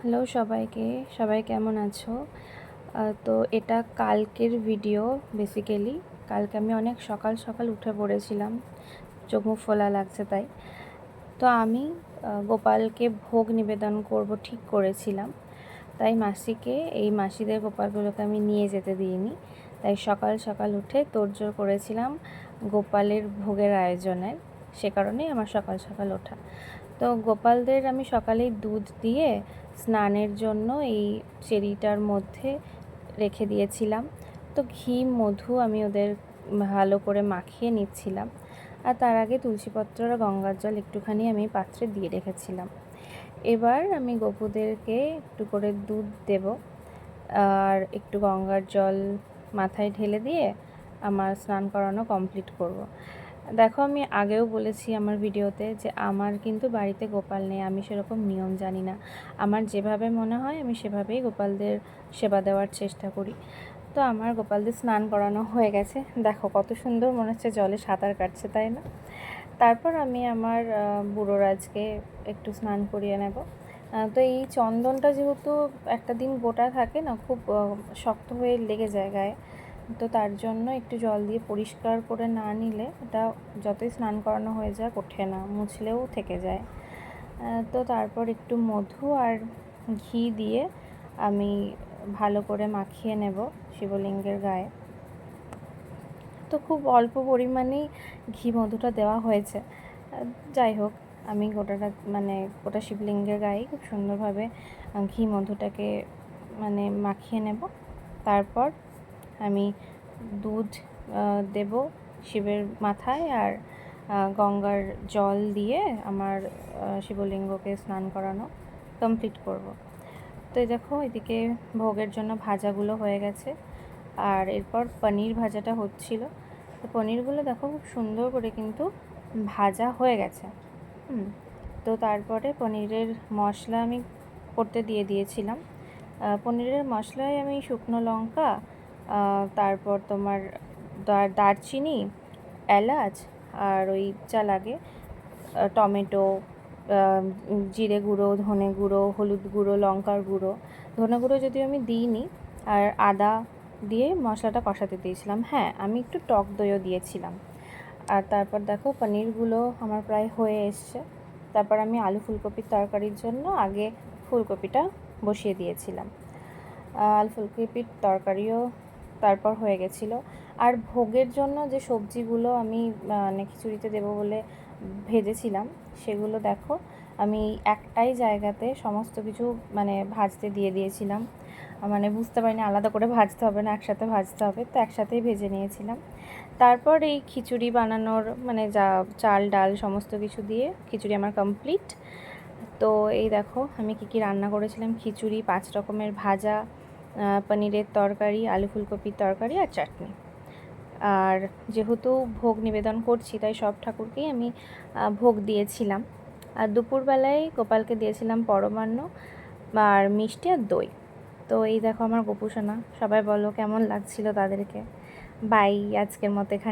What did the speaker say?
Hello সবাইকে, সবাই কেমন আছো? তো এটা কালকের ভিডিও বেসিক্যালি। কালকে আমি অনেক সকাল সকাল উঠে পড়েছিলাম, চোখ মুখ ফোলা লাগছে তাই। তো আমি গোপালকে ভোগ নিবেদন করব ঠিক করেছিলাম, তাই মাসিকে এই মাসিদের গোপালগুলোকে আমি নিয়ে যেতে দিইনি। তাই সকাল সকাল উঠে তোড়জোড় করেছিলাম গোপালের ভোগের আয়োজনের, সে কারণেই আমার সকাল সকাল ওঠা। তো গোপালদের আমি সকালেই দুধ দিয়ে স্নানের জন্য এই চেরিটার মধ্যে রেখে দিয়েছিলাম। তো ঘি মধু আমি ওদের ভালো করে মাখিয়ে নিচ্ছিলাম, আর তার আগে তুলসীপত্র আর গঙ্গার জল একটুখানি আমি পাত্রে দিয়ে রেখেছিলাম। এবার আমি গপুদেরকে একটু করে দুধ দেব আর একটু গঙ্গার জল মাথায় ঢেলে দিয়ে আমার স্নান করানো কমপ্লিট করব। দেখো, আমি আগেও বলেছি আমার ভিডিওতে যে আমার কিন্তু বাড়িতে গোপাল নেই, আমি সেরকম নিয়ম জানি না। আমার যেভাবে মনে হয় আমি সেভাবেই গোপালদের সেবা দেওয়ার চেষ্টা করি। তো আমার গোপালদের স্নান করানো হয়ে গেছে, দেখো কত সুন্দর মনে হচ্ছে জলে সাঁতার কাটছে, তাই না? তারপর আমি আমার বুড়োরাজকে একটু স্নান করিয়ে নেব। তো এই চন্দনটা যেহেতু একটা দিন গোটা থাকে না, খুব শক্ত হয়ে লেগে যায় গায়ে, তো তার জন্য একটু জল দিয়ে পরিষ্কার করে না নিলে এটা যতই স্নান করানো হয়ে যাক ওঠে না, মুছলেও থেকে যায়। তো তারপর একটু মধু আর ঘি দিয়ে আমি ভালো করে মাখিয়ে নেব শিবলিঙ্গের গায়ে। তো খুব অল্প পরিমাণেই ঘি মধুটা দেওয়া হয়েছে। যাই হোক, আমি গোটা শিবলিঙ্গের গায়ে খুব সুন্দরভাবে ঘি মধুটাকে মাখিয়ে নেব। তারপর আমি দুধ দেব শিবের মাথায়, আর গঙ্গার জল দিয়ে আমার শিবলিঙ্গকে স্নান করানো কমপ্লিট করব। তো এই দেখো, এদিকে ভোগের জন্য ভাজাগুলো হয়ে গেছে, আর এরপর পনির ভাজাটা হচ্ছিল। তো পনিরগুলো দেখো খুব সুন্দর করে কিন্তু ভাজা হয়ে গেছে। তো তারপরে পনিরের মশলা আমি করতে দিয়ে দিয়েছিলাম। পনিরের মশলায় আমি শুকনো লঙ্কা, তারপর তোমার দারচিনি, এলাচ, আর ওই যা লাগে টমেটো, জিরে গুঁড়ো, ধনে গুঁড়ো, হলুদ গুঁড়ো, লঙ্কার গুঁড়ো, ধনে গুঁড়ো যদিও আমি দিইনি, আর আদা দিয়ে মশলাটা কষাতে দিয়েছিলাম। হ্যাঁ, আমি একটু টক দইও দিয়েছিলাম। আর তারপর দেখো পনিরগুলো আমার প্রায় হয়ে এসছে। তারপর আমি আলু ফুলকপির তরকারির জন্য আগে ফুলকপিটা বসিয়ে দিয়েছিলাম। আলু ফুলকপির তরকারিও তারপর হয়ে গেছিলো। আর ভোগের জন্য যে সবজিগুলো আমি খিচুড়িতে দেবো বলে ভেজেছিলাম, সেগুলো দেখো আমি একটাই জায়গাতে সমস্ত কিছু ভাজতে দিয়ে দিয়েছিলাম। বুঝতে পারিনি আলাদা করে ভাজতে হবে না, একসাথে ভাজতে হবে, তো একসাথেই ভেজে নিয়েছিলাম। তারপর এই খিচুড়ি বানানোর যা চাল ডাল সমস্ত কিছু দিয়ে খিচুড়ি আমার কমপ্লিট। তো এই দেখো আমি কী রান্না করেছিলাম: খিচুড়ি, 5 রকমের ভাজা, পনিরের তরকারি, আলু ফুলকপির তরকারি আর চাটনি। আর যেহেতু ভোগ নিবেদন করছি তাই সব ঠাকুরকেই আমি ভোগ দিয়েছিলাম। আর দুপুরবেলায় গোপালকে দিয়েছিলাম পরমান্ন আর মিষ্টি আর দই। তো এই দেখো আমার গোপুসোনা, সবাই বলো কেমন লাগছিল তাদেরকে। বাই, আজকের মতো এখানে।